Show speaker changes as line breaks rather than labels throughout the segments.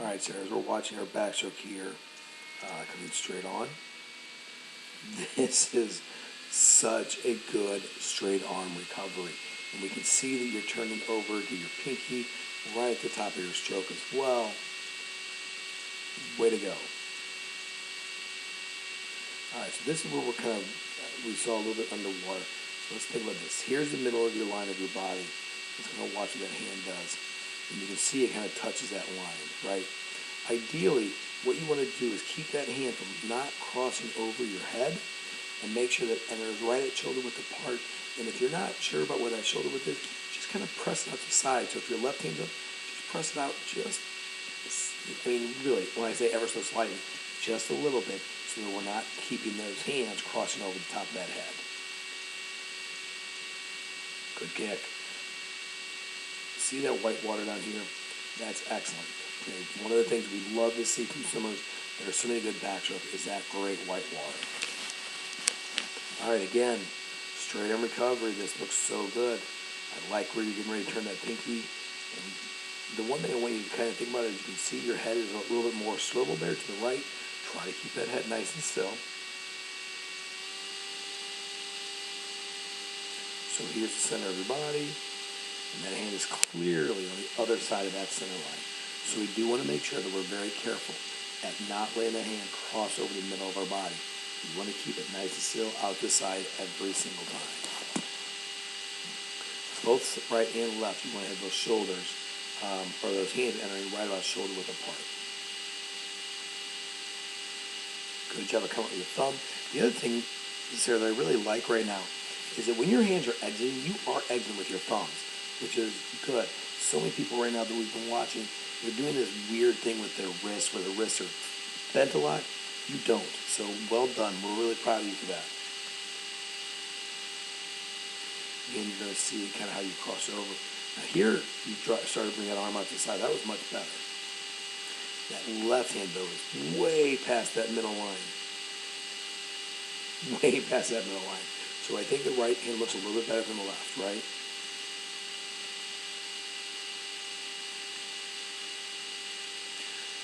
Alright, so as we're watching our backstroke here, coming straight on, this is such a good straight arm recovery. And we can see that you're turning over to your pinky right at the top of your stroke as well. Way to go. Alright, so this is where we're we saw a little bit underwater. So let's think about this. Here's the middle of your line of your body. Let's kind of watch what that hand does. And you can see it kind of touches that line, right? Ideally, what you want to do is keep that hand from not crossing over your head and make sure that it enters right at shoulder width apart. And if you're not sure about where that shoulder width is, just kind of press it out to the side. So if your left hand's up, just press it out really, when I say ever so slightly, just a little bit so that we're not keeping those hands crossing over the top of that head. Good kick. See that white water down here? That's excellent. Okay. One of the things we love to see from swimmers that are swimming a good backstroke is that great white water. All right, again, straight arm recovery. This looks so good. I like where you're getting ready to turn that pinky. And the one thing I want you to kind of think about is you can see your head is a little bit more swivel there to the right. Try to keep that head nice and still. So here's the center of your body. And that hand is clearly on the other side of that center line. So we do want to make sure that we're very careful at not letting the hand cross over the middle of our body. We want to keep it nice and still out the side every single time. Both right and left, you want to have those shoulders, or those hands entering right about shoulder width apart. Good job of coming with your thumb. The other thing, Sarah, that I really like right now is that when your hands are exiting, you are exiting with your thumbs, which is good. So many people right now that we've been watching, they're doing this weird thing with their wrists, where the wrists are bent a lot. You don't. So well done. We're really proud of you for that. Again, you're going to see kind of how you cross it over. Now here, you started to bring that arm out to the side. That was much better. That left hand, though, is way past that middle line. Way past that middle line. So I think the right hand looks a little bit better than the left, right?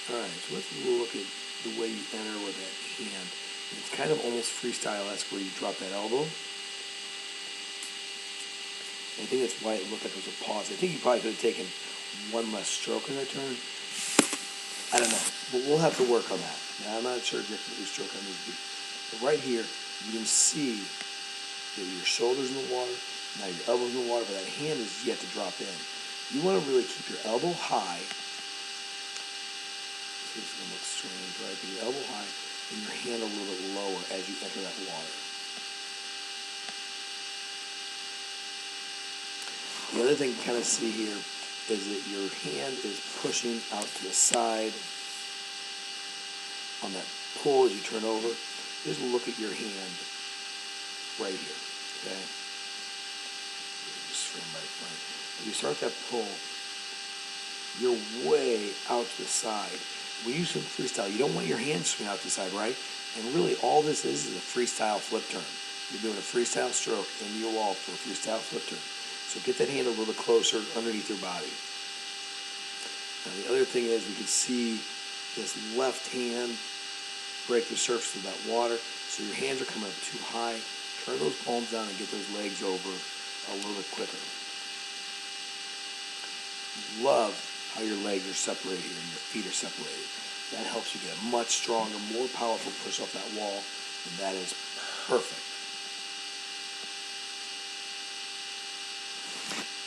All right, so let's look at the way you enter with that hand. It's kind of almost freestyle-esque where you drop that elbow. I think that's why it looked like it was a pause. I think you probably could have taken one less stroke in that turn. I don't know, but we'll have to work on that. Now, I'm not sure exactly what your stroke on needs to be. But right here, you can see that your shoulder's in the water, now your elbow's in the water, but that hand is yet to drop in. You want to really keep your elbow high. This is going to look strange, right? But your elbow high and your hand a little bit lower as you enter that water. The other thing you kind of see here is that your hand is pushing out to the side on that pull as you turn over. Just look at your hand right here, okay? Just swim right front. If you start that pull, you're way out to the side. When you swim freestyle, you don't want your hands swinging out to the side, right? And really all this is a freestyle flip turn. You're doing a freestyle stroke into your wall for a freestyle flip turn. So get that hand a little bit closer underneath your body. Now the other thing is we can see this left hand break the surface of that water. So your hands are coming up too high. Turn those palms down and get those legs over a little bit quicker. Love how your legs are separated here and your feet are separated. That helps you get a much stronger, more powerful push off that wall, and that is perfect.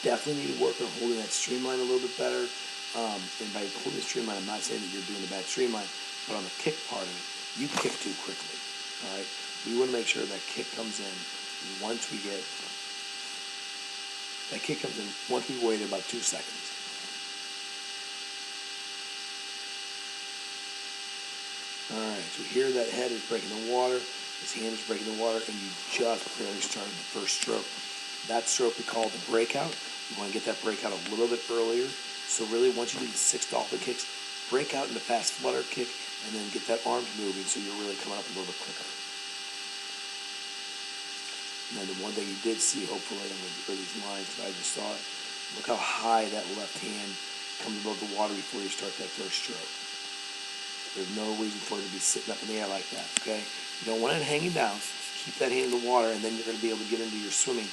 Definitely need to work on holding that streamline a little bit better. And by holding the streamline, I'm not saying that you're doing a bad streamline, but on the kick part of it, you kick too quickly. All right, we want to make sure that kick comes in once we wait about 2 seconds. All right, so here that head is breaking the water, his hand is breaking the water, and you just barely started the first stroke. That stroke we call the breakout. You want to get that breakout a little bit earlier. So really, once you do the 6 dolphin kicks, break out into fast flutter kick, and then get that arms moving so you're really coming up a little bit quicker. And then the one thing you did see, hopefully, I'm going to go these lines because I just saw it. Look how high that left hand comes above the water before you start that first stroke. There's no reason for it to be sitting up in the air like that, okay? You don't want it hanging down. Keep that hand in the water, and then you're going to be able to get into your swimming